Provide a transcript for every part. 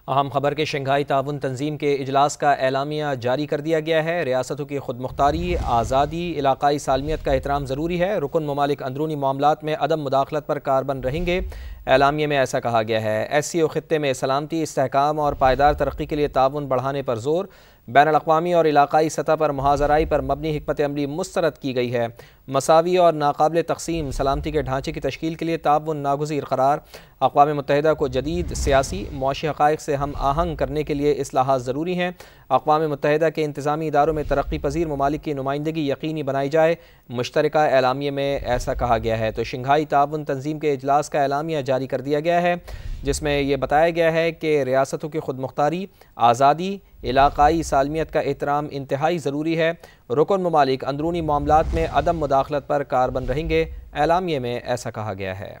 अहम खबर के शंघाई ताउन तंजीम के इजलास का एलामिया जारी कर दिया गया है। रियासतों की खुद मुख्तारी, आज़ादी, इलाकाई सालमियत का एहतराम ज़रूरी है। रुकन ममालिक अंदरूनी मामलात में अदम मुदाखलत पर कारबंद रहेंगे। एलामिया में ऐसा कहा गया है। SCO खित्ते में सलामती, इस्तेहकाम और पायदार तरक्की के लिए ताउन बढ़ाने पर जोर। बैनुल अक़वामी और इलाकाई सतह पर मुहाज़राई पर मबनी हिकमत अमली मुस्तरद की गई है। मसावी और नाकाबिल तक़सीम सलामती के ढांचे की तश्कील के लिए ताउन नागुज़ीर करार। अक़वाम मुत्तहिदा को जदीद सियासी मुआशी हक़ाइक़ से हम आहंग करने के लिए इस्लाहात ज़रूरी हैं। अक़वाम मुत्तहिदा के इंतज़ामी इदारों में तरक्की पजीर ममालिक की नुमाइंदगी यकीनी बनाई जाए। मुश्तरका एलामिया में ऐसा कहा गया है। तो शंघाई ताउन तंजीम के इजलास का एलामिया जारी कर दिया गया है, जिसमें यह बताया गया है कि रियासतों की खुद मुख्तारी, आज़ादी, इलाकाई सालमियत का एहतराम इंतहाई ज़रूरी है। रुकन ममालिक अंदरूनी मामलात में अदम मुदाखलत पर कारबंद रहेंगे। एलामिया में ऐसा कहा गया है।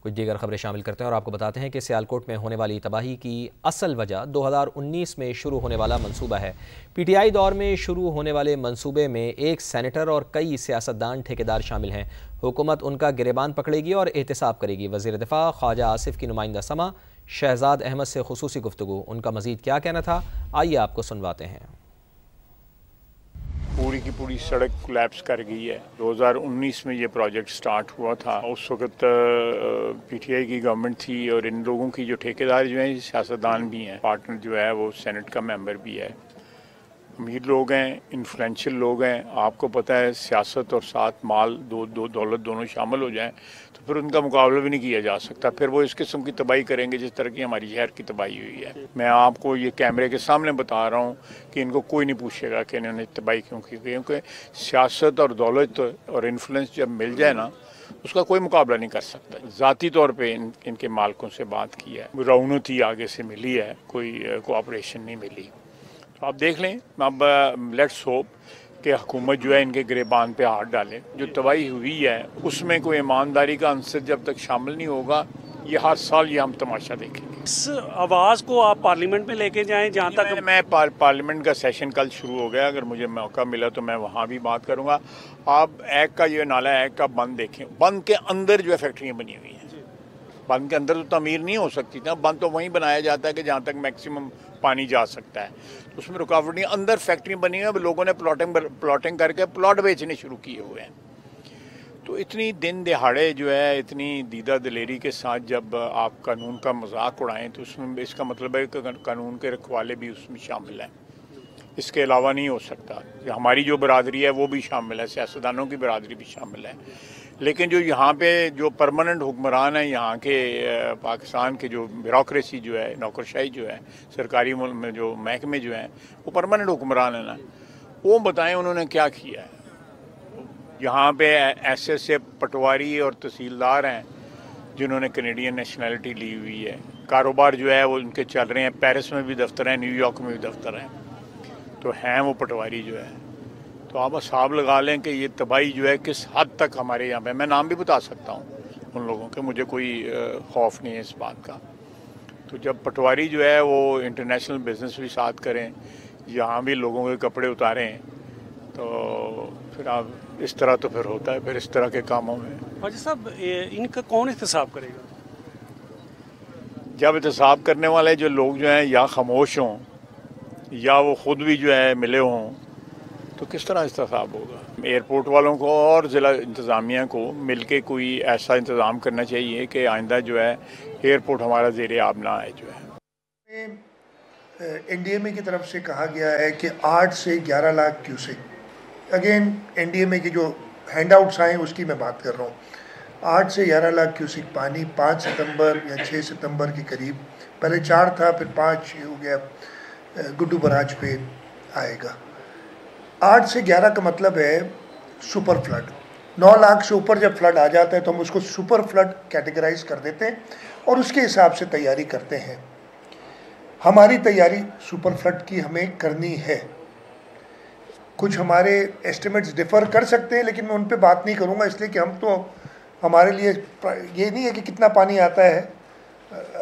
कुछ दीगर खबरें शामिल करते हैं और आपको बताते हैं कि सियालकोट में होने वाली तबाही की असल वजह 2019 में शुरू होने वाला मंसूबा है। PTI दौर में शुरू होने वाले मंसूबे में एक सेनेटर और कई सियासतदान ठेकेदार शामिल हैं। हुकूमत उनका गिरेबान पकड़ेगी और एहतसाब करेगी। वज़ीर दिफा ख्वाजा आसिफ की नुमाइंदा समा शहजाद अहमद से खुसूसी गुफ्तगू। उनका मज़ीद क्या कहना था, आइए आपको सुनवाते हैं। पूरी की पूरी सड़क कोलैप्स कर गई है। 2019 में ये प्रोजेक्ट स्टार्ट हुआ था। उस वक्त PTI की गवर्नमेंट थी और इन लोगों की जो ठेकेदार जो हैं सियासतदान भी हैं, पार्टनर जो है वो सेनेट का मेंबर भी है, अमीर लोग हैं, इन्फ्लुएंशियल लोग हैं। आपको पता है सियासत और साथ माल दौलत दोनों शामिल हो जाएं तो फिर उनका मुकाबला भी नहीं किया जा सकता। फिर वो इस किस्म की तबाही करेंगे जिस तरह की हमारी शहर की तबाही हुई है। मैं आपको ये कैमरे के सामने बता रहा हूँ कि इनको कोई नहीं पूछेगा कि इन्होंने तबाही क्यों की, क्योंकि सियासत और दौलत और इन्फ्लुएंस जब मिल जाए ना, उसका कोई मुकाबला नहीं कर सकता। ज़ाती तौर पे इनके मालिकों से बात की है, रऊनत ही आगे से मिली है, कोई कोऑपरेशन नहीं मिली। तो आप देख लें। अब लेट्स होप कि हुकूमत जो है इनके गिरेबान पे हाथ डाले। जो तबाही हुई है उसमें कोई ईमानदारी का अंसर जब तक शामिल नहीं होगा, ये हर साल ये हम तमाशा देखेंगे। इस आवाज़ को आप पार्लियामेंट में लेके जाएं जहां तक मैं पार्लियामेंट का सेशन कल शुरू हो गया, अगर मुझे मौका मिला तो मैं वहाँ भी बात करूँगा। आप ऐग का ये नाला ऐग का बंद देखें, बंद के अंदर जो है फैक्ट्रियाँ बनी हुई हैं। बंद के अंदर तो तमीर नहीं हो सकती ना, बंद तो वहीं बनाया जाता है कि जहाँ तक मैक्सिमम पानी जा सकता है, तो उसमें रुकावट नहीं। अंदर फैक्ट्री बनी है, लोगों ने प्लॉटिंग करके प्लॉट बेचने शुरू किए हुए हैं। तो इतनी दिन दिहाड़े जो है, इतनी दीदा दिलेरी के साथ जब आप कानून का मजाक उड़ाएं तो उसमें इसका मतलब है कि कानून के रखवाले भी उसमें शामिल हैं। इसके अलावा नहीं हो सकता। हमारी जो बरादरी है वो भी शामिल है, सियासतदानों की बरादरी भी शामिल है। लेकिन जो यहाँ पे जो परमानेंट हुक्मरान है यहाँ के पाकिस्तान के, जो ब्यूरोक्रेसी जो है, नौकरशाही जो है, सरकारी में जो महकमे जो हैं वो परमानेंट हुक्मरान है ना, वो बताएं उन्होंने क्या किया है। यहाँ पे ऐसे पटवारी और तहसीलदार हैं जिन्होंने कैनेडियन नेशनैलिटी ली हुई है। कारोबार जो है वो उनके चल रहे हैं, पेरिस में भी दफ्तर हैं, न्यूयॉर्क में भी दफ्तर हैं, तो हैं वो पटवारी जो है। तो आप हिसाब लगा लें कि ये तबाही जो है किस हद तक हमारे यहाँ पे, मैं नाम भी बता सकता हूँ उन लोगों के, मुझे कोई खौफ नहीं है इस बात का। तो जब पटवारी जो है वो इंटरनेशनल बिजनेस भी साथ करें, यहाँ भी लोगों के कपड़े उतारें, तो फिर आप इस तरह तो फिर होता है फिर इस तरह के कामों में। ख्वाजा साहब, इनका कौन एहतसाब करेगा? जब एहतसाब करने वाले जो लोग जो हैं या खामोश हों या वो ख़ुद भी जो है मिले हों, तो किस तरह एहतसाब होगा। एयरपोर्ट वालों को और ज़िला इंतज़ामिया को मिलके कोई ऐसा इंतज़ाम करना चाहिए कि आइंदा जो है एयरपोर्ट हमारा ज़ेरे आब ना आए। जो है NDMA की तरफ से कहा गया है कि 8 से 11 लाख क्यूसेक, अगेन NDMA के जो हैंडआउट्स आए उसकी मैं बात कर रहा हूँ, 8 से 11 लाख क्यूसेक पानी 5 सितंबर या 6 सितंबर के करीब, पहले 4 था फिर 5 हो गया, गुड्डू बराज पे आएगा। 8 से 11 का मतलब है सुपर फ्लड। 9 लाख से ऊपर जब फ्लड आ जाता है तो हम उसको सुपर फ्लड कैटेगराइज कर देते हैं और उसके हिसाब से तैयारी करते हैं। हमारी तैयारी सुपर फ्लड की हमें करनी है। कुछ हमारे एस्टिमेट्स डिफ़र कर सकते हैं, लेकिन मैं उन पे बात नहीं करूँगा, इसलिए कि हम तो, हमारे लिए ये नहीं है कि कितना पानी आता है।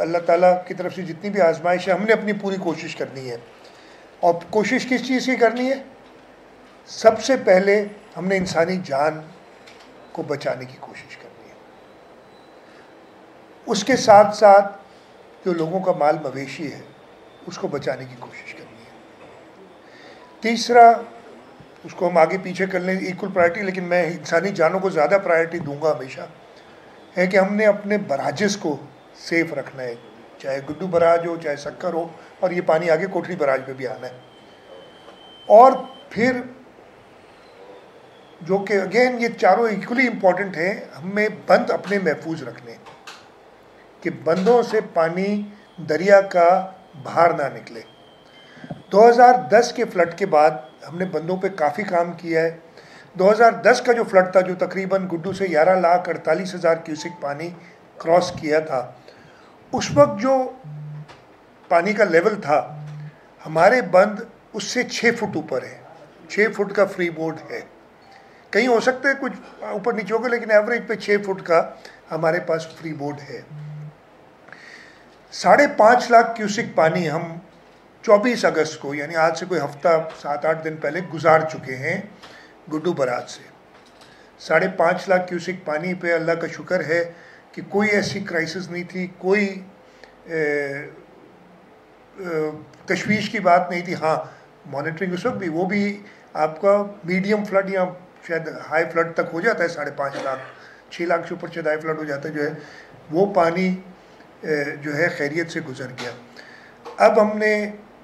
अल्लाह ताला की तरफ से जितनी भी आजमाइश है, हमने अपनी पूरी कोशिश करनी है। और कोशिश किस चीज़ की करनी है? सबसे पहले हमने इंसानी जान को बचाने की कोशिश करनी है। उसके साथ साथ जो लोगों का माल मवेशी है उसको बचाने की कोशिश करनी है। तीसरा, उसको हम आगे पीछे कर लें इक्वल प्रायोरिटी, लेकिन मैं इंसानी जानों को ज़्यादा प्रायोरिटी दूंगा हमेशा, है कि हमने अपने बराजेस को सेफ रखना है, चाहे गुड्डू बराज हो चाहे सक्कर हो, और ये पानी आगे कोठरी बराज पे भी आना है। और फिर जो कि अगेन ये चारों इक्वली इम्पॉर्टेंट है, हमें बंद अपने महफूज रखने कि बंदों से पानी दरिया का बाहर ना निकले। 2010 के फ्लड के बाद हमने बंदों पे काफ़ी काम किया है। 2010 का जो फ्लड था, जो तकरीबन गुड्डू से 11,48,000 क्यूसिक पानी क्रॉस किया था, उस वक्त जो पानी का लेवल था हमारे बंद उससे 6 फुट ऊपर है, 6 फुट का फ्री बोर्ड है। कहीं हो सकते हैं कुछ ऊपर नीचे होगा, लेकिन एवरेज पे 6 फुट का हमारे पास फ्री बोर्ड है। 5.5 लाख क्यूसिक पानी हम 24 अगस्त को, यानी आज से कोई हफ्ता 7-8 दिन पहले गुजार चुके हैं गुड्डू बराज से। 5.5 लाख क्यूसिक पानी पे अल्लाह का शुक्र है कि कोई ऐसी क्राइसिस नहीं थी, कोई तशवीश की बात नहीं थी। हाँ, मॉनिटरिंग उस वक्त भी, वो भी आपका मीडियम फ्लड या शायद हाई फ्लड तक हो जाता है। 5.5 लाख, 6 लाख से ऊपर शायद हाई फ्लड हो जाता है, जो है वो पानी जो है खैरियत से गुजर गया। अब हमने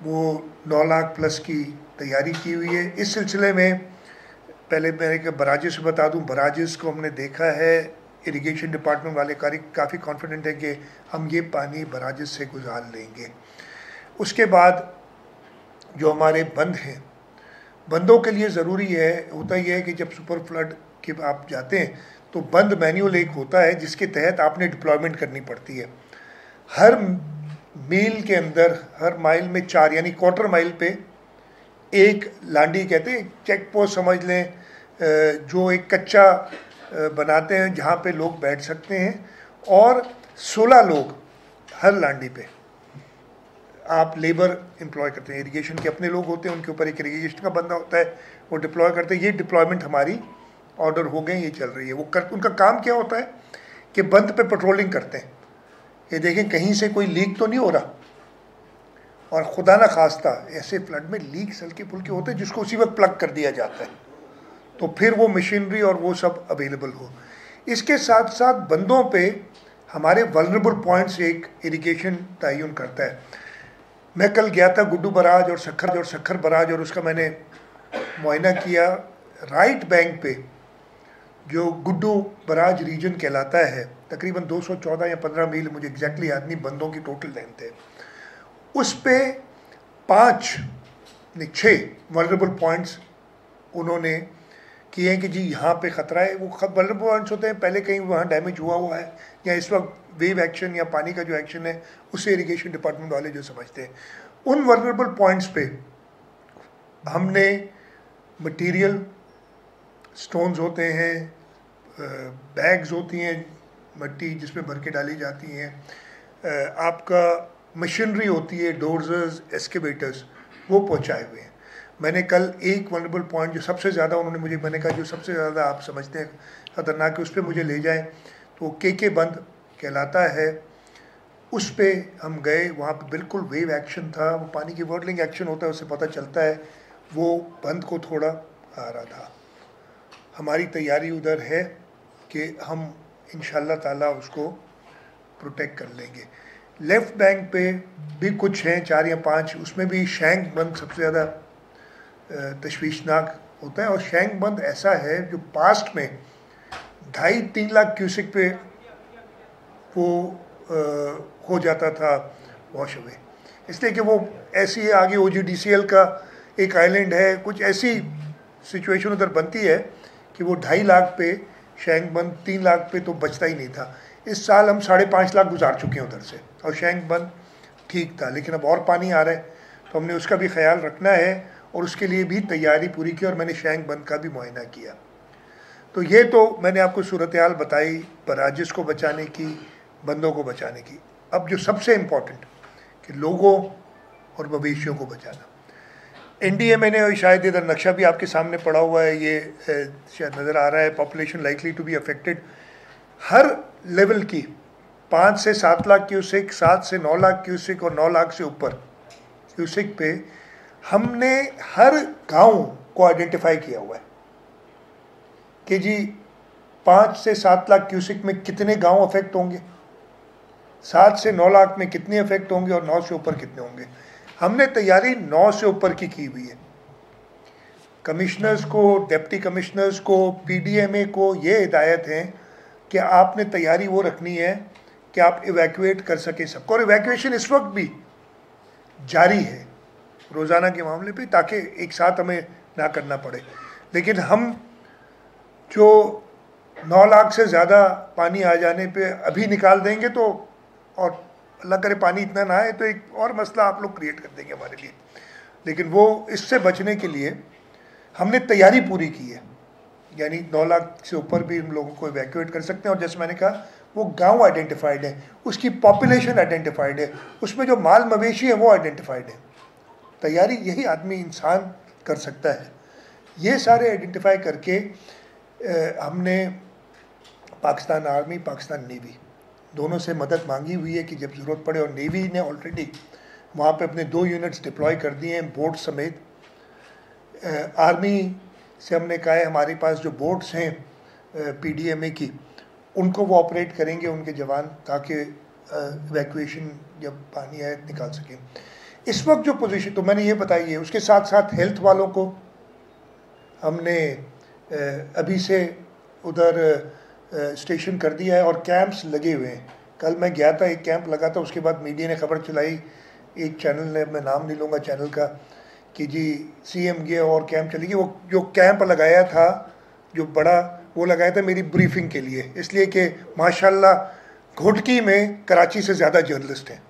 वो 9 लाख प्लस की तैयारी की हुई है। इस सिलसिले में पहले मैंने बराजेस बता दूं, बराजेस को हमने देखा है, इरिगेशन डिपार्टमेंट वाले काफ़ी कॉन्फिडेंट है कि हम ये पानी बराजेस से गुजार लेंगे। उसके बाद जो हमारे बंद हैं, बंदों के लिए ज़रूरी होता ये है कि जब सुपर फ्लड के आप जाते हैं तो बंद मैनुअल एक होता है जिसके तहत आपने डिप्लॉयमेंट करनी पड़ती है। हर मील के अंदर, हर माइल में 4, यानी क्वार्टर माइल पे एक लांडी कहते हैं, चेक पोस्ट समझ लें, जो एक कच्चा बनाते हैं जहाँ पे लोग बैठ सकते हैं, और 16 लोग हर लांडी पे आप लेबर एम्प्लॉय करते हैं। इरिगेशन के अपने लोग होते हैं, उनके ऊपर एक इरिगेशन का बंदा होता है, वो डिप्लॉय करते हैं। ये डिप्लॉयमेंट हमारी ऑर्डर हो गए, ये चल रही है। उनका काम क्या होता है कि बंद पे पेट्रोलिंग करते हैं, ये देखें कहीं से कोई लीक तो नहीं हो रहा, और खुदा ना खास्ता ऐसे फ्लड में लीक हल्के फुल्के होते हैं जिसको उसी वक्त प्लग कर दिया जाता है, तो फिर वो मशीनरी और वो सब अवेलेबल हो। इसके साथ साथ बंदों पे हमारे वल्नरेबल पॉइंट्स एक इरिगेशन तयन करता है। मैं कल गया था गुड्डू बराज और सखर बराज, और उसका मैंने मुआयना किया। राइट बैंक पे जो गुड्डू बराज रीजन कहलाता है, तकरीबन 214 या 15 मील, मुझे एग्जैक्टली याद नहीं, बंदों की टोटल लेंथ है। उस पे 6 वल्नरेबल पॉइंट्स उन्होंने किए हैं कि जी यहाँ पे ख़तरा है। वो वल्नरेबल पॉइंट्स होते हैं, पहले कहीं वहाँ डैमेज हुआ है, या इस वक्त वेव एक्शन या पानी का जो एक्शन है उससे इरिगेशन डिपार्टमेंट वाले जो समझते हैं। उन वल्नरेबल पॉइंट्स पे हमने मटेरियल, स्टोन्स होते हैं, बैग्स होती हैं मट्टी जिसमें भर के डाली जाती हैं, आपका मशीनरी होती है, डोर्जर्स, एस्केवेटर्स, वो पहुंचाए हुए हैं। मैंने कल एक वल्नरेबल पॉइंट जो सबसे ज़्यादा उन्होंने मुझे, मैंने कहा जो सबसे ज़्यादा आप समझते हैं ख़तरनाक है, उस पर मुझे ले जाएं, तो के बंद कहलाता है। उस पे हम गए, वहाँ पे बिल्कुल वेव एक्शन था, वो पानी की वर्डलिंग एक्शन होता है, उससे पता चलता है वो बंद को थोड़ा आ रहा था। हमारी तैयारी उधर है कि हम इंशाल्लाह ताला उसको प्रोटेक्ट कर लेंगे। लेफ़्ट बैंक पे भी कुछ हैं, 4 या 5, उसमें भी शैंक बंद सबसे ज़्यादा तशवीशनाक होता है। और शैंक बंद ऐसा है जो पास्ट में 2.5-3 लाख क्यूसिक पे वो हो जाता था वॉश अवे, इसलिए कि वो ऐसी आगे OGDCL का एक आइलैंड है, कुछ ऐसी सिचुएशन उधर बनती है कि वो 2.5 लाख पे शैंक बंद, 3 लाख पे तो बचता ही नहीं था। इस साल हम 5.5 लाख गुजार चुके हैं उधर से, और शैंक बंद ठीक था, लेकिन अब और पानी आ रहा है तो हमने उसका भी ख्याल रखना है, और उसके लिए भी तैयारी पूरी की, और मैंने शैंक बंद का भी मुआयना किया। तो ये तो मैंने आपको सूरत हाल बताई बराजिस को बचाने की, बंदों को बचाने की। अब जो सबसे इम्पोर्टेंट कि लोगों और मवेशियों को बचाना, NDA मैंने शायद इधर नक्शा भी आपके सामने पड़ा हुआ है, ये शायद नज़र आ रहा है, population likely to be affected. हर लेवल की 5 से 7 लाख क्यूसेक, 7 से 9 लाख क्यूसेक और 9 लाख से ऊपर क्यूसेक पे हमने हर गांव को आइडेंटिफाई किया हुआ है कि जी 5 से 7 लाख क्यूसेक में कितने गांव अफेक्ट होंगे, 7 से 9 लाख में कितने अफेक्ट होंगे और 9 से ऊपर कितने होंगे। हमने तैयारी 9 से ऊपर की हुई है। कमिश्नर्स को, डिप्टी कमिश्नर्स को, पीडीएमए को ये हिदायत है कि आपने तैयारी वो रखनी है कि आप इवैक्यूएट कर सकें सबको, और इवैक्यूएशन इस वक्त भी जारी है रोज़ाना के मामले पे, ताकि एक साथ हमें ना करना पड़े। लेकिन हम जो 9 लाख से ज़्यादा पानी आ जाने पे अभी निकाल देंगे तो, और अल्लाह करे पानी इतना ना आए तो एक और मसला आप लोग क्रिएट कर देंगे हमारे लिए। लेकिन वो इससे बचने के लिए हमने तैयारी पूरी की है, यानी 9 लाख से ऊपर भी हम लोगों को इवैक्यूएट कर सकते हैं। और जैसे मैंने कहा, वो गांव आइडेंटिफाइड है, उसकी पॉपुलेशन आइडेंटिफाइड है, उसमें जो माल मवेशी है वो आइडेंटिफाइड है। तैयारी यही आदमी इंसान कर सकता है। ये सारे आइडेंटिफाई करके हमने पाकिस्तान आर्मी, पाकिस्तान नेवी दोनों से मदद मांगी हुई है कि जब ज़रूरत पड़े, और नेवी ने ऑलरेडी वहाँ पे अपने 2 यूनिट्स डिप्लॉय कर दिए हैं बोट समेत। आर्मी से हमने कहा है हमारे पास जो बोट्स हैं पीडीएमए की, उनको वो ऑपरेट करेंगे उनके जवान, ताकि इवैक्यूएशन जब पानी आए निकाल सकें। इस वक्त जो पोजीशन तो मैंने ये बताई है, उसके साथ साथ हेल्थ वालों को हमने अभी से उधर स्टेशन कर दिया है और कैंप्स लगे हुए हैं। कल मैं गया था, एक कैंप लगा था, उसके बाद मीडिया ने खबर चलाई, एक चैनल ने, मैं नाम नहीं लूँगा चैनल का, कि जी सीएम गया और कैंप चली गई। वो जो कैंप लगाया था जो बड़ा, वो लगाया था मेरी ब्रीफिंग के लिए, इसलिए कि माशाल्लाह घुटकी में कराची से ज़्यादा जर्नलिस्ट हैं।